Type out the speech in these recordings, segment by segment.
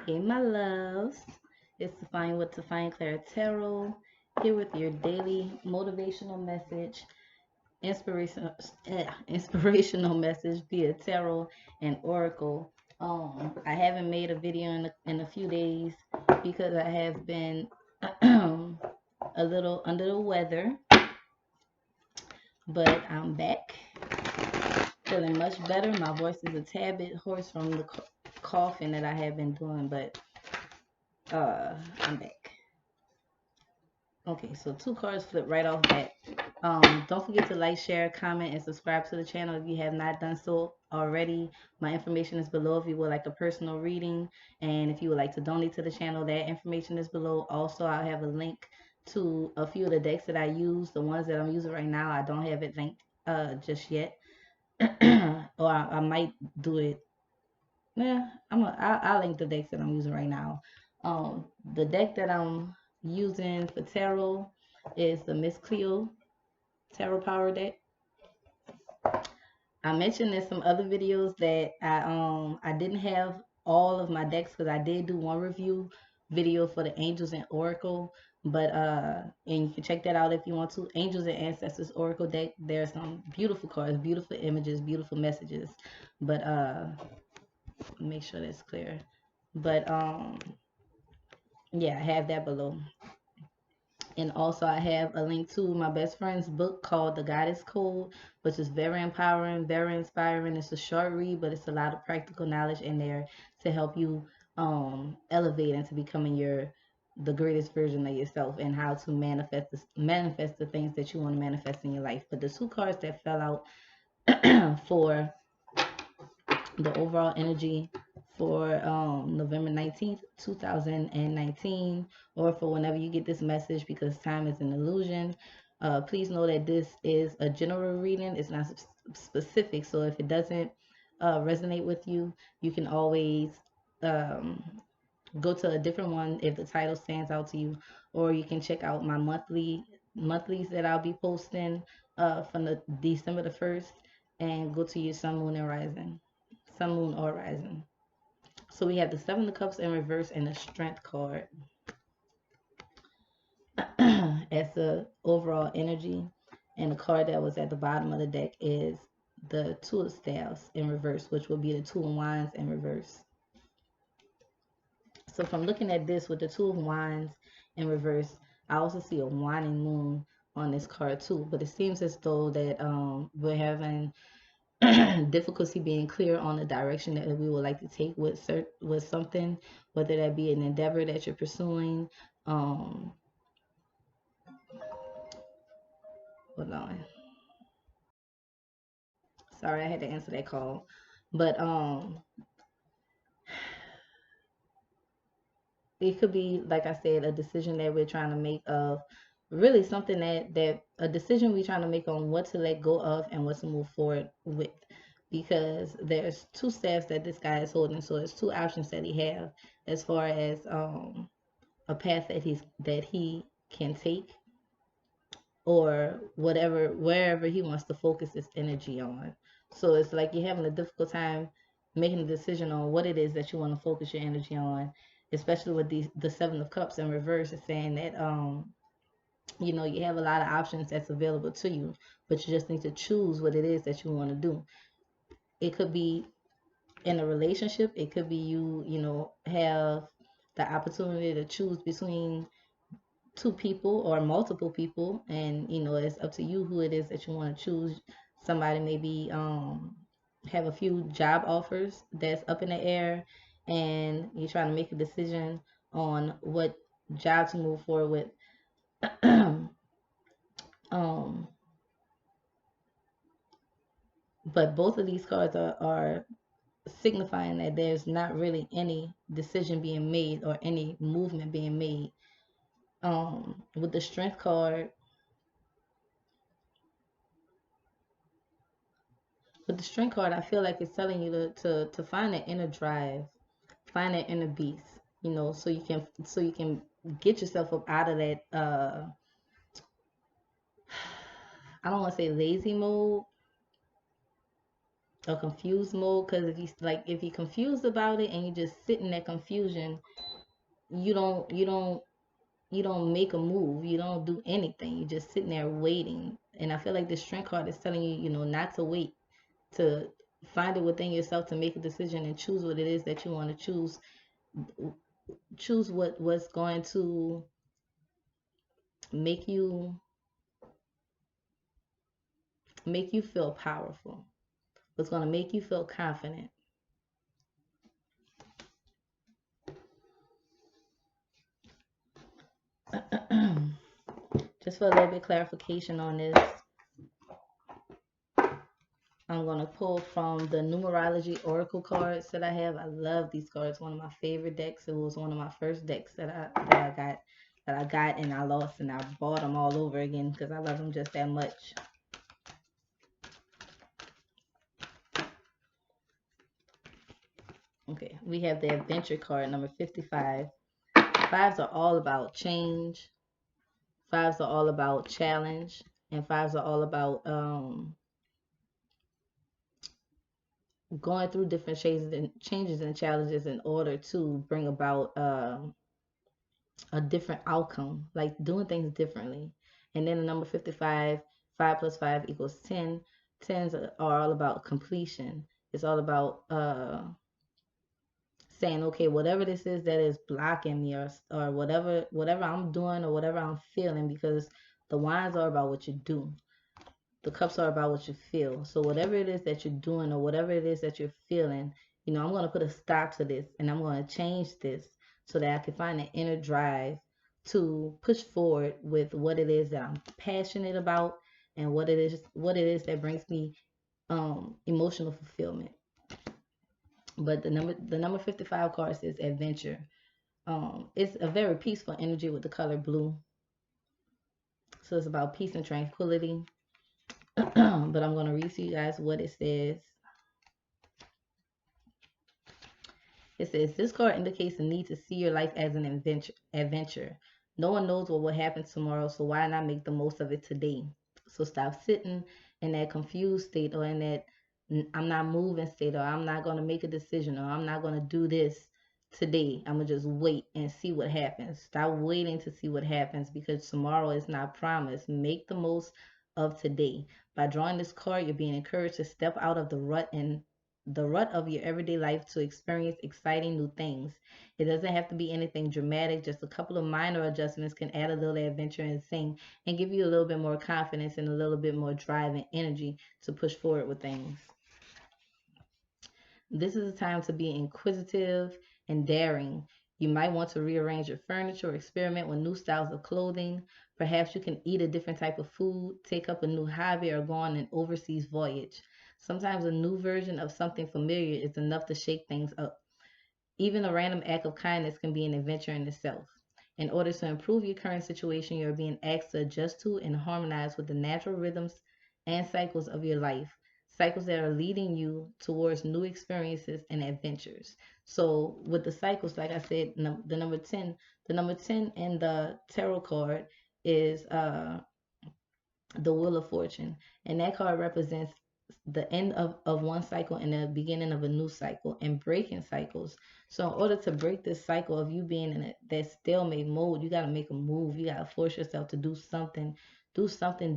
Hey, my loves. It's Define with Define Claire Tarot here with your daily motivational message, inspirational message via tarot and oracle. I haven't made a video in a few days because I have been a little under the weather, but I'm back, feeling much better. My voice is a tad bit hoarse from the coughing that I have been doing, but I'm back. Okay, so 2 cards flip right off that. Don't forget to like, share, comment, and subscribe to the channel if you have not done so already. My information is below if you would like a personal reading, and if you would like to donate to the channel, that information is below. Also, I have a link to a few of the decks that I use. The ones that I'm using right now, I don't have it linked just yet, or I might do it. Yeah, I'll link the decks that I'm using right now. The deck that I'm using for tarot is the Miss Cleo Tarot Power deck. I mentioned in some other videos that I didn't have all of my decks because I did do one review video for the Angels and Oracle, but and you can check that out if you want to. Angels and Ancestors Oracle deck. There's some beautiful cards, beautiful images, beautiful messages, but make sure that's clear. But yeah, I have that below. And also I have a link to my best friend's book called The Goddess Code, which is very empowering, very inspiring. It's a short read, but it's a lot of practical knowledge in there to help you elevate into becoming the greatest version of yourself, and how to manifest the things that you want to manifest in your life. But the 2 cards that fell out for the overall energy for November 19th, 2019, or for whenever you get this message, because time is an illusion. Please know that this is a general reading. It's not specific. So if it doesn't resonate with you, you can always go to a different one if the title stands out to you, or you can check out my monthlies that I'll be posting from the December the 1st, and go to your sun, moon, and rising. Sun, moon, or rising. So we have the 7 of Cups in reverse and the Strength card as the overall energy. And the card that was at the bottom of the deck is the 2 of Staves in reverse, which will be the 2 of Wands in reverse. So from looking at this with the 2 of Wands in reverse, I also see a waning moon on this card too. But it seems as though that we're having difficulty being clear on the direction that we would like to take with something, whether that be an endeavor that you're pursuing. Hold on. Sorry, I had to answer that call. But it could be, like I said, a decision that we're trying to make of really something that a decision we're trying to make on what to let go of and what to move forward with, because there's 2 staffs that this guy is holding. So it's 2 options that he have as far as a path that he can take, or wherever he wants to focus his energy on. So it's like you're having a difficult time making a decision on what it is that you want to focus your energy on, especially with the 7 of Cups in reverse. Is saying that you have a lot of options that's available to you, but you just need to choose what it is that you want to do. It could be in a relationship. It could be you have the opportunity to choose between 2 people or multiple people, and it's up to you who it is that you want to choose. Somebody maybe have a few job offers that's up in the air, and you're trying to make a decision on what job to move forward with. But both of these cards are signifying that there's not really any decision being made or any movement being made. With the Strength card, I feel like it's telling you to find that inner drive, find that inner beast, so you can get yourself up out of that I don't want to say lazy mode, a confused mode. Because if you're confused about it and you just sit in that confusion, you don't make a move, you don't do anything, you're just sitting there waiting. And I feel like the strength card is telling you, not to wait, to find it within yourself to make a decision and choose what it is that you want to choose what's going to make you feel powerful, what's going to make you feel confident. Just for a little bit clarification on this, I'm going to pull from the Numerology Oracle cards that I have. I love these cards. One of my favorite decks. It was one of my first decks that I got and I lost, and I bought them all over again because I love them just that much. Okay, we have the Adventure card, number 55. Fives are all about change. Fives are all about challenge, and fives are all about going through different changes and challenges in order to bring about a different outcome, like doing things differently. And then the number 55, 5 plus 5 equals 10. Tens are all about completion. It's all about saying, okay, whatever this is that is blocking me, or whatever I'm doing or whatever I'm feeling, because the wands are about what you do. The cups are about what you feel. So whatever it is that you're doing or whatever it is that you're feeling, I'm going to put a stop to this, and I'm going to change this so that I can find an inner drive to push forward with what it is that I'm passionate about and what it is that brings me emotional fulfillment. But the number 55 card says adventure. It's a very peaceful energy with the color blue. So it's about peace and tranquility. But I'm going to read to you guys what it says. It says, this card indicates the need to see your life as an adventure. No one knows what will happen tomorrow, so why not make the most of it today? So stop sitting in that confused state, or in that I'm not moving state, or I'm not going to make a decision, or I'm not going to do this today. I'm going to just wait and see what happens. Stop waiting to see what happens, because tomorrow is not promised. Make the most of today. By drawing this card, you're being encouraged to step out of the rut of your everyday life to experience exciting new things. It doesn't have to be anything dramatic. Just a couple of minor adjustments can add a little adventure and zing, and give you a little bit more confidence and a little bit more drive and energy to push forward with things. This is a time to be inquisitive and daring. You might want to rearrange your furniture or experiment with new styles of clothing. Perhaps you can eat a different type of food, take up a new hobby, or go on an overseas voyage. Sometimes a new version of something familiar is enough to shake things up. Even a random act of kindness can be an adventure in itself. In order to improve your current situation, you're being asked to adjust to and harmonize with the natural rhythms and cycles of your life, cycles that are leading you towards new experiences and adventures. So, with the cycles, like I said, the number 10 in the tarot card is the Wheel of Fortune. And that card represents the end of one cycle and the beginning of a new cycle, and breaking cycles. So in order to break this cycle of you being in that stalemate mode, you got to make a move. You got to force yourself to do something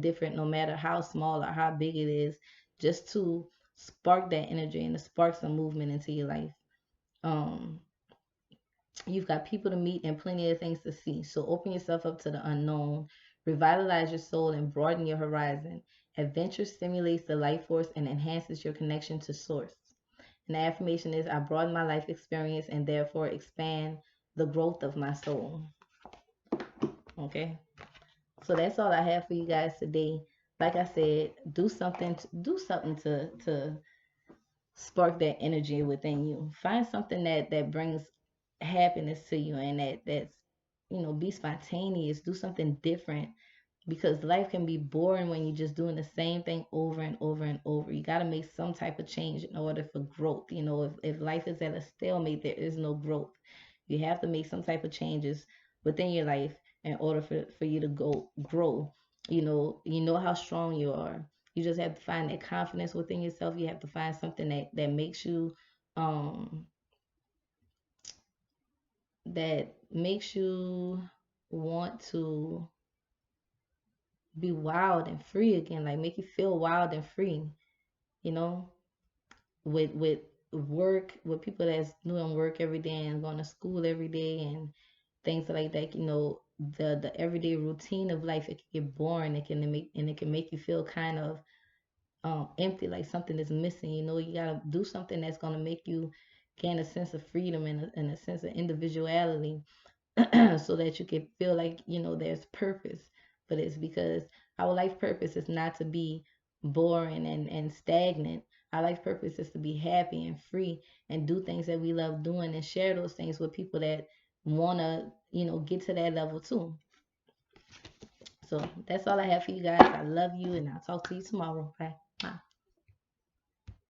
different, no matter how small or how big it is, just to spark that energy and to spark some movement into your life. Um, You've got people to meet and plenty of things to see. So open yourself up to the unknown, revitalize your soul, and broaden your horizon. Adventure stimulates the life force and enhances your connection to source. And the affirmation is, I broaden my life experience and therefore expand the growth of my soul. Okay. So that's all I have for you guys today. Like I said, do something to spark that energy within you. Find something that brings happiness to you, and that's be spontaneous. Do something different, because life can be boring when you're just doing the same thing over and over and over. You got to make some type of change in order for growth. If life is at a stalemate, there is no growth. You have to make some type of changes within your life in order for you to grow. You know how strong you are. You just have to find that confidence within yourself. You have to find something that makes you that makes you want to be wild and free again, like make you feel wild and free, you know, with work, with people that's doing work every day and going to school every day and things like that, you know, the everyday routine of life, it can get boring. It can make you feel kind of empty, like something is missing. You know, you gotta do something that's gonna make you gain a sense of freedom and a sense of individuality so that you can feel like, you know, there's purpose for this, because our life purpose is not to be boring and stagnant. Our life purpose is to be happy and free and do things that we love doing and share those things with people that want to, you know, get to that level too. So that's all I have for you guys. I love you, and I'll talk to you tomorrow. Bye.